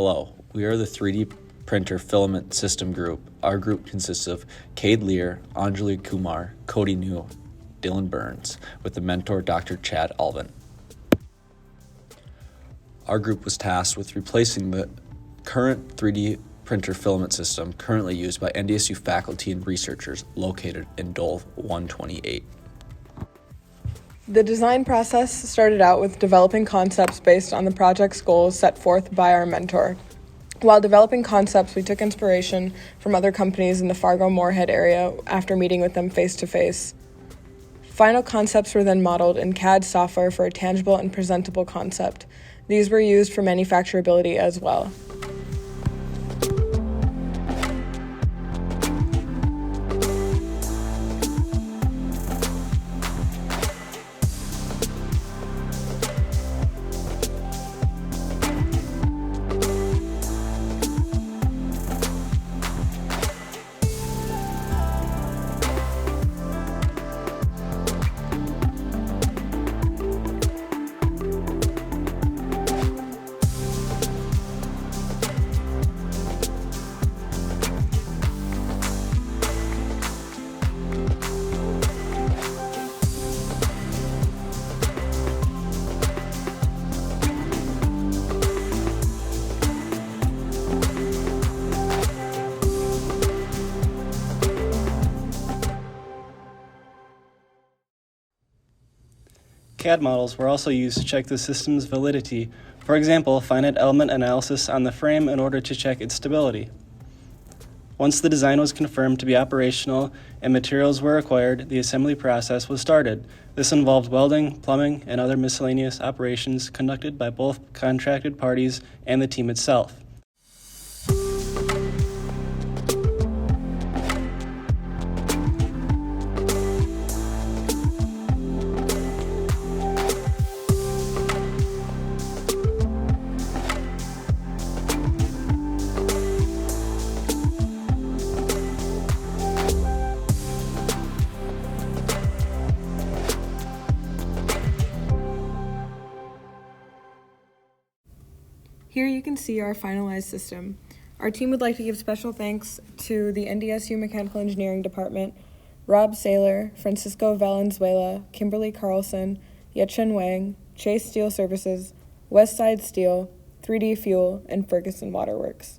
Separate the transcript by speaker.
Speaker 1: Hello, we are the 3D printer filament system group. Our group consists of Kade Leier, Anjali Kumar, Kody Neu, Dylan Burns, with the mentor Dr. Chad Ulven. Our group was tasked with replacing the current 3D printer filament system currently used by NDSU faculty and researchers located in Dole 128.
Speaker 2: The design process started out with developing concepts based on the project's goals set forth by our mentor. While developing concepts, we took inspiration from other companies in the Fargo-Moorhead area after meeting with them face-to-face. Final concepts were then modeled in CAD software for a tangible and presentable concept. These were used for manufacturability as well.
Speaker 3: CAD models were also used to check the system's validity, for example, finite element analysis on the frame in order to check its stability. Once the design was confirmed to be operational and materials were acquired, the assembly process was started. This involved welding, plumbing, and other miscellaneous operations conducted by both contracted parties and the team itself.
Speaker 2: Here you can see our finalized system. Our team would like to give special thanks to the NDSU Mechanical Engineering Department, Rob Saylor, Francisco Valenzuela, Kimberly Carlson, Yetchen Wang, Chase Steel Services, Westside Steel, 3D Fuel, and Ferguson Waterworks.